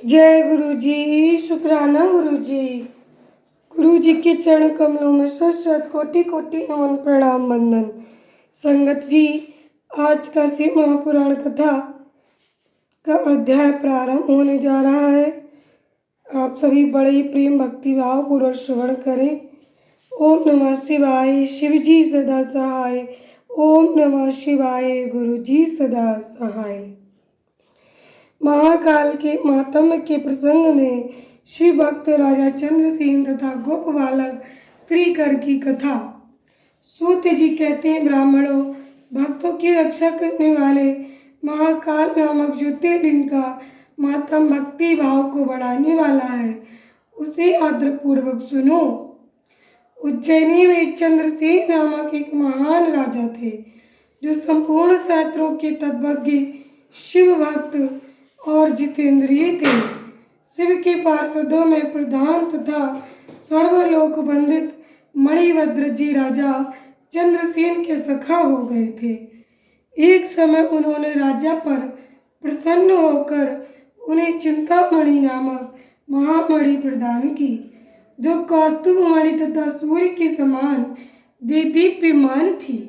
जय गुरु जी। शुक्राना गुरु जी। गुरु जी के चरण कमलों में शत शत कोटि कोटि नमन प्रणाम वंदन। संगत जी, आज का शिव महापुराण कथा का अध्याय प्रारंभ होने जा रहा है। आप सभी बड़े ही प्रेम भक्ति भाव पूर्वक श्रवण करें। ओम नमः शिवाय। शिव जी सदा सहाय। ओम नमः शिवाय। गुरु जी सदा सहाय। महाकाल के मातम्य के प्रसंग में शिव भक्त राजा चंद्रसेन तथा गोप बालक श्रीकर की कथा। सूत जी कहते हैं, ब्राह्मणों, भक्तों की रक्षा करने वाले महाकाल नामक ज्योतिर्लिंग का मातम भक्ति भाव को बढ़ाने वाला है, उसे आदरपूर्वक सुनो। उज्जैनी में चंद्रसेन नामक एक महान राजा थे, जो संपूर्ण शास्त्रों के तत्वज्ञ, शिव भक्त और जितेंद्रिय थे। शिव के पार्षदों में प्रधान तथा सर्वलोक वंदित मणिभद्र जी राजा चंद्रसेन के सखा हो गए थे। एक समय उन्होंने राजा पर प्रसन्न होकर उन्हें चिंतामणि नामक महामणि प्रदान की, जो कौस्तुभ मणि तथा सूर्य के समान दीप्यमान थी।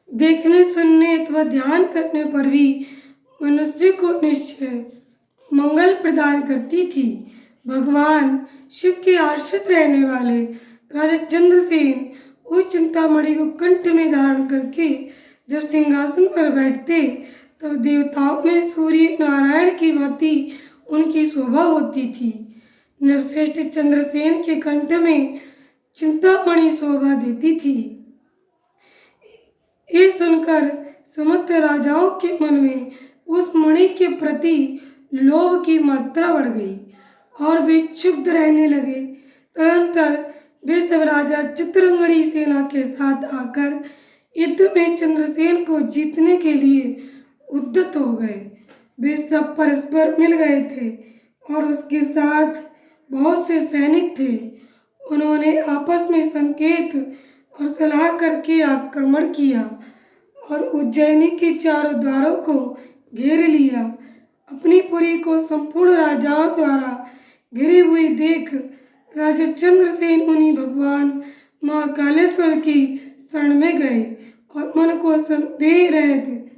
देखने, सुनने अथवा ध्यान करने पर भी मनुष्य को निश्चय मंगल प्रदान करती थी। भगवान शिव के आश्रित रहने वाले राजा चंद्रसेन उस चिंतामणि को कंठ में धारण करके जब सिंहासन पर बैठते, तब देवताओं में सूर्य नारायण की भांति उनकी शोभा होती थी। नरश्रेष्ठ चंद्रसेन के कंठ में चिंतामणि शोभा देती थी। ये सुनकर समस्त राजाओं के मन में उस मणि के प्रति लोभ की मात्रा बढ़ गई और वे क्षुब्ध रहने लगे। तदनंतर वे सब राजा चित्रंगड़ी सेना के साथ आकर युद्ध में चंद्रसेन को जीतने के लिए उद्यत हो गए। वे सब परस्पर मिल गए थे और उसके साथ बहुत से सैनिक थे। उन्होंने आपस में संकेत और सलाह करके आक्रमण किया और उज्जैनी के चारों द्वारों को घेर लिया। अपनी पुरी को संपूर्ण राजाओं द्वारा घिरी हुई देख राजा चंद्रसेन उन्हीं भगवान महाकालेश्वर की शरण में गए और मन को संदेह रहित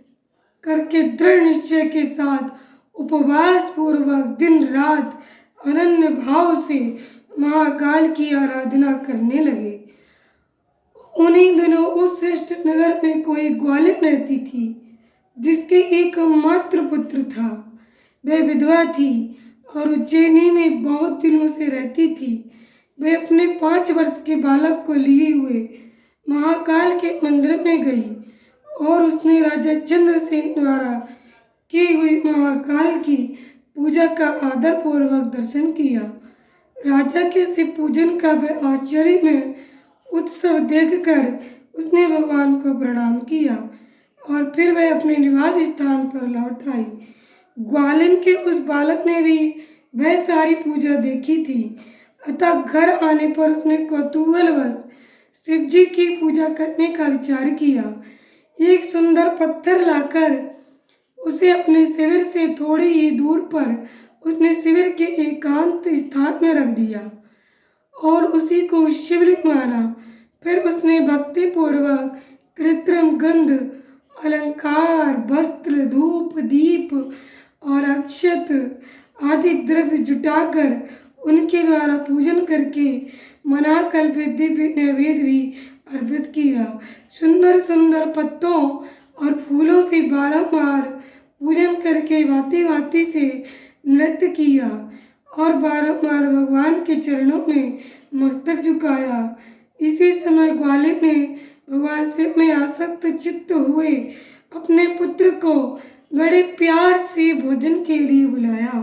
करके दृढ़ निश्चय के साथ उपवास पूर्वक दिन रात अनन्य भाव से महाकाल की आराधना करने लगे। उन्हीं दिनों उस श्रेष्ठ नगर में कोई ग्वालिन रहती थी, जिसके एकमात्र पुत्र था। वह विधवा थी और उज्जैनी में बहुत दिनों से रहती थी। वह अपने 5 वर्ष के बालक को लिए हुए महाकाल के मंदिर में गई और उसने राजा चंद्रसेन द्वारा की हुई महाकाल की पूजा का आदर पूर्वक दर्शन किया। राजा के शिव पूजन का वह आश्चर्य में उत्सव देखकर उसने भगवान को प्रणाम किया और फिर वह अपने निवास स्थान पर लौट आई। ग्वालिन के उस बालक ने भी वह सारी पूजा देखी थी, अतः घर आने पर उसने कौतूहलवश शिव जी की पूजा करने का विचार किया। एक सुंदर पत्थर लाकर उसे अपने शिविर से थोड़ी ही दूर पर उसने शिविर के एकांत स्थान में रख दिया और उसी को शिवलिंग माना। फिर उसने भक्ति पूर्वक कृत्रिम गंध, अलंकार, वस्त्र, धूप, दीप और अक्षत आदि द्रव्य जुटाकर उनके द्वारा पूजन करके मनाकल्पित दिव्य नैवेद्य भी अर्पित किया। सुंदर सुंदर पत्तों और फूलों से बारंबार पूजन करके भांति भांति से नृत्य किया और बारंबार भगवान के चरणों में मस्तक झुकाया। इसी समय ग्वालिन ने भगवान शिव में आसक्त चित्त हुए अपने पुत्र को बड़े प्यार से भोजन के लिए बुलाया,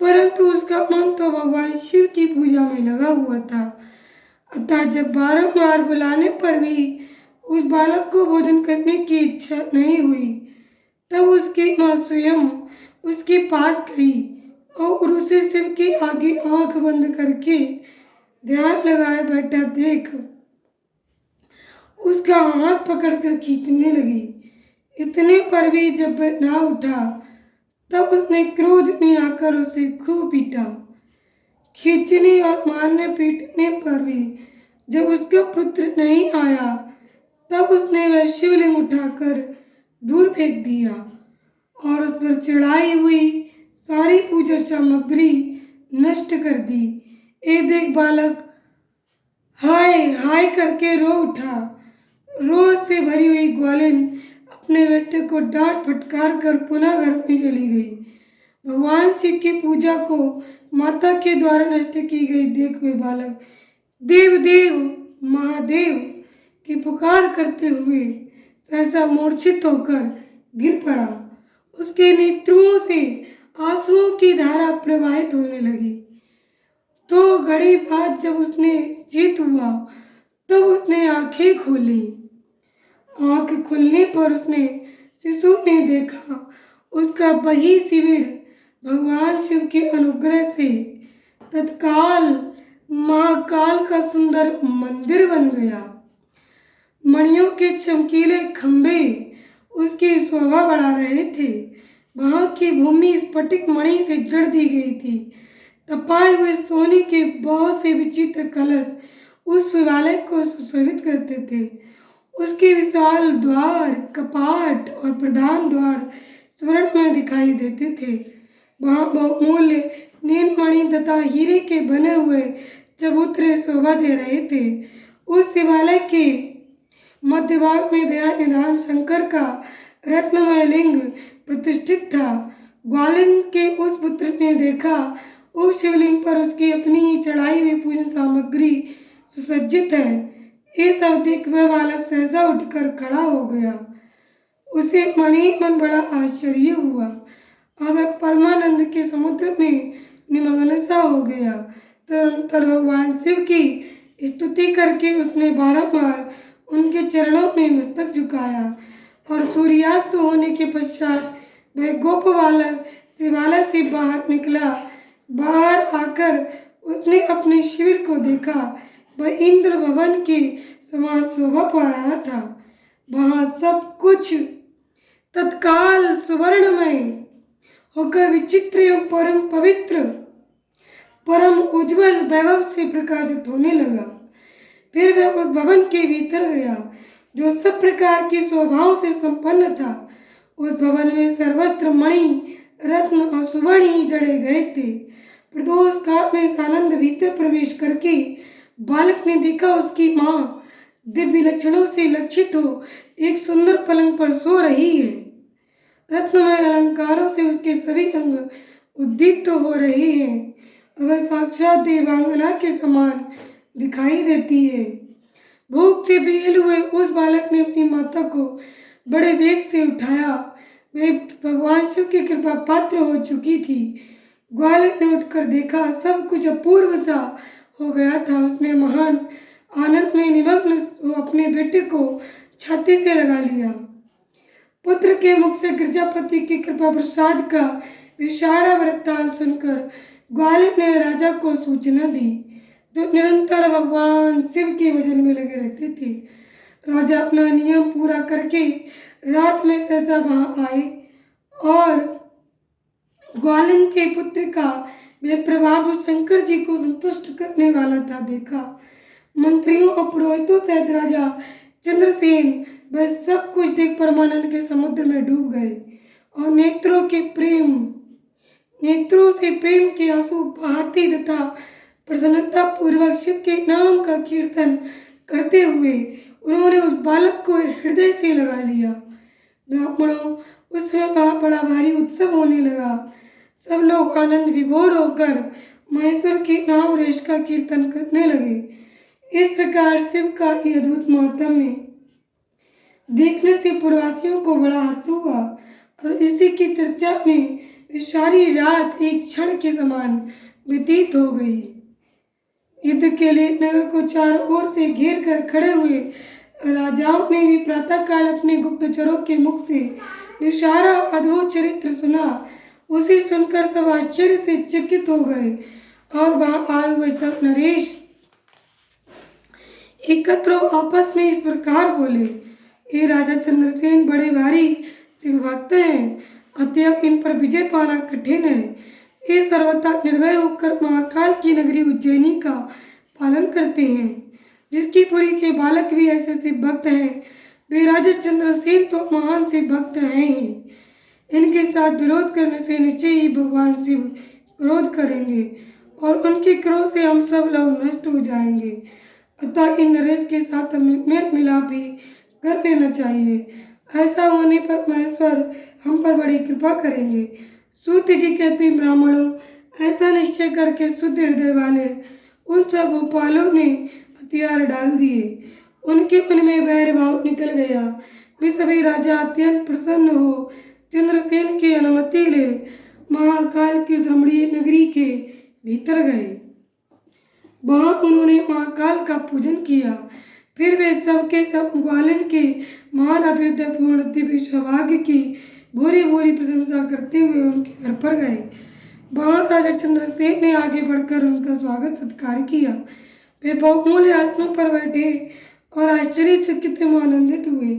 परंतु उसका मन तो भगवान शिव की पूजा में लगा हुआ था। अतः जब बारंबार बुलाने पर भी उस बालक को भोजन करने की इच्छा नहीं हुई, तब उसकी माँ स्वयं उसके पास गई और उसे शिव के आगे आंख बंद करके ध्यान लगाए बैठा देख उसका हाथ पकड़कर खींचने लगी। इतने पर भी जब वह ना उठा, तब उसने क्रोध में आकर उसे खूब पीटा। खींचने और मारने पीटने पर भी जब उसका पुत्र नहीं आया, तब उसने वह शिवलिंग उठाकर दूर फेंक दिया और उस पर चढ़ाई हुई सारी पूजा सामग्री नष्ट कर दी। एक देख बालक हाय हाय करके रो उठा। रोज से भरी हुई ग्वालिन अपने बेटे को डांट फटकार कर पुनः घर में चली गई। भगवान शिव की पूजा को माता के द्वारा नष्ट की गई देख हुए बालक देव देव महादेव की पुकार करते हुए सहसा मूर्छित होकर गिर पड़ा। उसके नेत्रों से आंसुओं की धारा प्रवाहित होने लगी। तो घड़ी बाद जब उसने चेत हुआ, तब उसने आंखें खोली। आंख खुलने पर उसने शिशु ने देखा। उसका वही शिविर भगवान शिव के अनुग्रह से तत्काल महाकाल का सुंदर मंदिर बन गया। मणियों के चमकीले खंभे उसकी शोभा बढ़ा रहे थे। वहां की भूमि स्फटिक मणि से जड़ दी गई थी। तपाए हुए सोने के बहुत से विचित्र कलश उस शिवालय को सुशोभित करते थे। उसके विशाल द्वार, कपाट और प्रधान द्वार स्वर्ण में दिखाई देते थे। वहां बहुमूल्य नीलमणि तथा हीरे के बने हुए चबूतरे शोभा दे रहे थे। उस शिवालय के मध्य भाग में दया निधान शंकर का रत्नमय लिंग प्रतिष्ठित था। ग्वालिन के उस पुत्र ने देखा, उस शिवलिंग पर उसकी अपनी ही चढ़ाई हुई पूजन सामग्री सुसज्जित है। ये सब देख वह बालक सहसा उठकर खड़ा हो गया। उसे मन ही मन बड़ा आश्चर्य हुआ और वह परमानंद के समुद्र में निमग्न सा हो गया। तदंतर भगवान शिव की स्तुति करके उसने बारंबार उनके चरणों में मस्तक झुकाया और सूर्यास्त होने के पश्चात वह गोप बालक शिवालय से बाहर निकला। बाहर आकर उसने अपने शिविर को देखा। वह इंद्र भवन के समान शोभा पा रहा था। वहां सब कुछ तत्काल सुवर्णमय होकर विचित्र एवं परम पवित्र, परम उज्जवल वैभव से प्रकाशित होने लगा। फिर वह उस भवन के भीतर गया जो सब प्रकार की शोभाओं से संपन्न था। उस भवन में सर्वस्त्र मणि, रत्न और सुवर्ण ही जड़े गए थे। प्रदोष काल में आनंद भीतर प्रवेश करके बालक ने देखा उसकी माँ दिव्य लक्षणों से लक्षित हो एक सुंदर पलंग पर सो रही है। रत्नमय अलंकारों से उसके सभी अंग उद्दीप्त हो रहे हैं और वह साक्षात देवांगना के समान दिखाई देती है। भूख से बेल हुए उस बालक ने अपनी माता को बड़े वेग से उठाया। वे भगवान शिव की कृपा पात्र हो चुकी थी। ग्वालिन ने उठकर देखा, सब कुछ अपूर्व सा हो गया था। उसने महान आनंद में निमग्न अपने बेटे को छाती से लगा लिया। पुत्र के मुख से गिरजापति की कृपा प्रसाद का विशारा वृत्तांत सुनकर ग्वालिन ने राजा को सूचना दी, जो निरंतर भगवान शिव के भजन में लगे रहते थे। राजा अपना नियम पूरा करके रात में सहसा वहां आए और ग्वालिन के पुत्र का वे प्रभाव शंकर जी को संतुष्ट करने वाला था देखा। मंत्रियों और पुरोहितों सहित राजा चंद्रसेन वह सब कुछ देख परमानंद के समुद्र में डूब गए और नेत्रों से प्रेम के आंसू बहाते तथा प्रसन्नता पूर्वक शिव के नाम का कीर्तन करते हुए उन्होंने उस बालक को हृदय से लगा लिया। ब्राह्मणों, उसमें बड़ा भारी उत्सव होने लगा। सब लोग आनंद विभोर होकर महेश्वर के नाम रेश का कीर्तन करने लगे। इस प्रकार शिव का ये अद्भुत महात्म्य देखने से पूर्ववासियों को बड़ा हर्ष हुआ और इसी की चर्चा में सारी रात एक क्षण के समान व्यतीत हो गई। युद्ध के लिए नगर को चारों ओर से घेर कर खड़े हुए राजाओं ने भी प्रातःकाल अपने गुप्तचरों के मुख से विशारा अद्भुत चरित्र सुना। उसे सुनकर सब आश्चर्य से चकित हो गए और वहां आए हुए सब नरेश एकत्र आपस में इस प्रकार बोले, ये राजा चंद्रसेन बड़े भारी शिव भक्त हैं, अतएव इन पर विजय पाना कठिन है। ये सर्वथा निर्भय होकर महाकाल की नगरी उज्जैनी का पालन करते हैं, जिसकी पुरी के बालक भी ऐसे शिव भक्त हैं। वे राजा चंद्रसेन तो महान शिव भक्त हैं ही। इनके साथ विरोध करने से निश्चय ही भगवान शिव क्रोध करेंगे और उनके क्रोध से हम सब लोग नष्ट हो जाएंगे। अतः इन नरेश के साथ हमें मेल मिलाप भी कर लेना चाहिए। ऐसा होने पर महेश्वर हम पर बड़ी कृपा करेंगे। सूत जी कहते ब्राह्मणों, ऐसा निश्चय करके शुद्ध हृदय वाले उन सब गोपालों ने हथियार डाल दिए। उनके मन में वैर भाव निकल गया। वे सभी राजा अत्यंत प्रसन्न हो चंद्रसेन की अनुमति ले महाकाल की रमणीय नगरी के भीतर गए। वहां उन्होंने महाकाल का पूजन किया। फिर वे सबके सब ग्वालिन के महान अभ्युदयपूर्ण दिव्य सौभाग्य की भूरी भूरी प्रशंसा करते हुए उनके घर पर गए। वहां राजा चंद्रसेन ने आगे बढ़कर उनका स्वागत सत्कार किया। वे बहुमूल्य आसनों पर बैठे और आश्चर्यचकित एवं आनंदित हुए।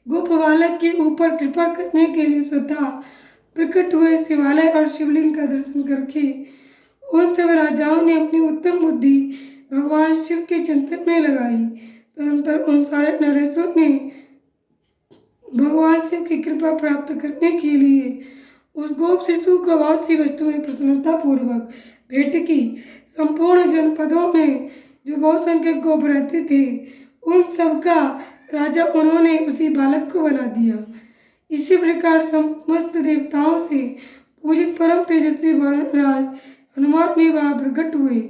गोप बालक के ऊपर कृपा करने के लिए स्वतः प्रकट हुए शिवालय और शिवलिंग का दर्शन करके उन सब राजाओं ने अपनी उत्तम बुद्धि भगवान शिव के चिंतन में लगाई। तदनंतर उन सारे नरेशों ने भगवान शिव की कृपा प्राप्त करने के लिए उस गोप शिशु को बहुत सी वस्तुएं प्रसन्नता पूर्वक भेंट की। संपूर्ण जनपदों में जो बहुसंख्यक गोप रहते थे, उन सबका राजा उन्होंने उसी बालक को बना दिया। इसी प्रकार समस्त देवताओं से पूजित परम तेजस्वी राज हनुमान जी वहां प्रकट हुए।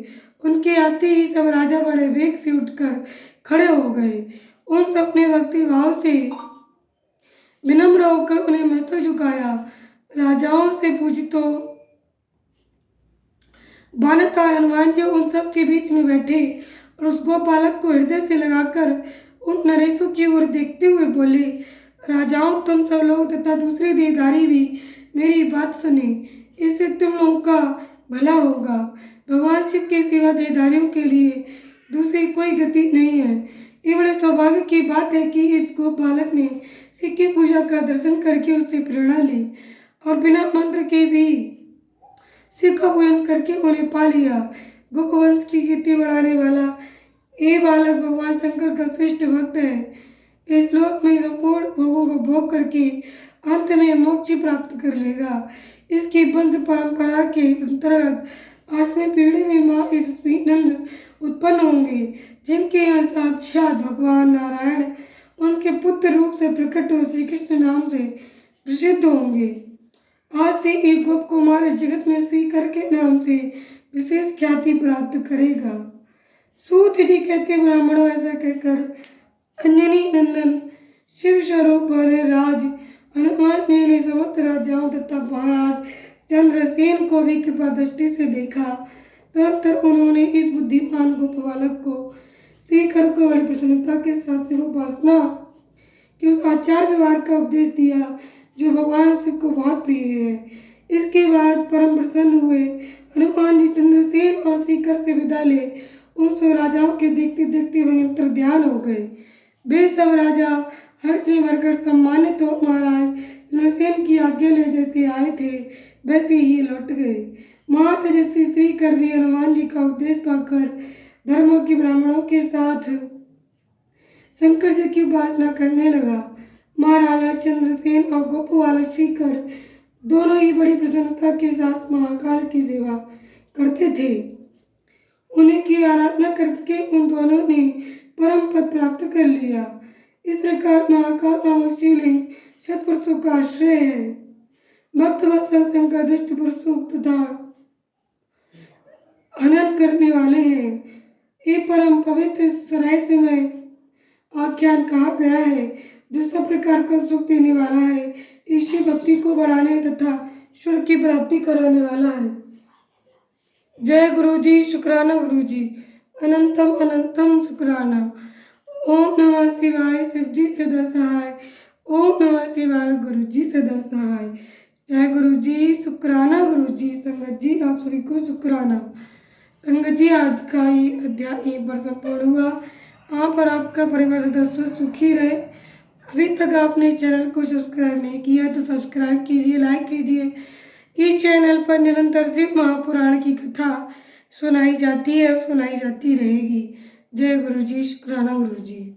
उनके आते ही सब राजा बड़े वेग से उठकर खड़े हो गए। उन सब ने भक्ति भाव से विनम्र होकर उन्हें मस्तक झुकाया। राजाओं से पूजितो बालक हनुमान जी उन सब के बीच में बैठे और उस गोपालक को हृदय से लगाकर उन नरेशों की ओर देखते हुए बोले, राजाओं, तुम सब लोग तथा दूसरे देहधारी भी मेरी बात सुने, इससे तुम लोगों का भला होगा। भगवान शिव के सिवा देहधारियों के लिए दूसरी कोई गति नहीं है। ये बड़े सौभाग्य की बात है कि इस गोप बालक ने शिव की पूजा का दर्शन करके उससे प्रेरणा ली और बिना मंत्र के भी शिव का पूजन करके उन्हें पा लिया। गोप वंश की कीर्ति बढ़ाने वाला ये बालक भगवान शंकर का श्रेष्ठ भक्त है। इस लोक में संपूर्ण भोगों को भोग करके अंत में मोक्ष प्राप्त कर लेगा। इसकी वंश परंपरा के अंतर्गत 8वीं पीढ़ी में माँ यशस्वी नंद उत्पन्न होंगे, जिनके यहाँ साक्षात भगवान नारायण उनके पुत्र रूप से प्रकट हो श्री कृष्ण नाम से प्रसिद्ध होंगे। आज से एक गोप कुमार इस जगत में श्रीकर के नाम से विशेष ख्याति प्राप्त करेगा। सूत जी कहते ब्राह्मणों, ऐसा कहकर अंजनी नंदन शिव स्वरूप वाले राज हनुमान जी ने समस्त राजाओं तथा महाराज चंद्रसेन को भी कृपा दृष्टि से देखा। तदनंतर उन्होंने इस बुद्धिमान गोप बालक को श्रीकर को बड़ी प्रसन्नता के साथ शिव उपासना कि उस आचार व्यवहार का उपदेश दिया जो भगवान शिव को बहुत प्रिय है। इसके बाद परम प्रसन्न हुए हनुमान जी चंद्रसेन और श्रीकर से विदा ले उन सब राजाओं के देखते देखते वहीं अंतर्ध्यान हो गए। वे सब राजा हर्ष में भरकर सम्मानित हो महाराज चंद्रसेन की आज्ञा ले जैसे आए थे वैसे ही लौट गए। महातेजस्वी श्रीकर भी हनुमान जी का उपदेश पाकर धर्मों की ब्राह्मणों के साथ शंकर जी की उपासना करने लगा। महाराजा चंद्रसेन और गोप बालक श्रीकर दोनों ही बड़ी प्रसन्नता के साथ महाकाल की सेवा करते थे। उन्हीं की आराधना करके उन दोनों ने परम पद प्राप्त कर लिया। इस प्रकार महाकाल नामक शिवलिंग शतपुरुषों का आश्रय है। भक्त वत्सल शंकर दुष्ट पुरुषों तथा हनन करने वाले हैं। ये परम पवित्र रहस्यमय आख्यान कहा गया है जो सब प्रकार का सुख देने वाला है, ईश्वर भक्ति को बढ़ाने तथा स्वर्ग की प्राप्ति कराने वाला है। जय गुरु जी, शुक्राना गुरु जी, अनंतम अनंतम शुक्राना। ओम नमः शिवाय, शिव जी सदा सहाय। ओम नमः शिवाय, गुरु जी सदा सहाय। जय गुरु जी, शुक्राना गुरु जी। संगत जी, आप सभी को शुक्राना। संगत जी, आज का ये अध्याय 1 पर संपूर्ण हुआ। आप और आपका परिवार सदस्य सुखी रहे, अभी तक आपने चैनल को सब्सक्राइब नहीं किया तो सब्सक्राइब कीजिए, लाइक कीजिए। इस चैनल पर निरंतर शिव महापुराण की कथा सुनाई जाती है और सुनाई जाती रहेगी। जय गुरु जी, शुक्राना गुरु जी।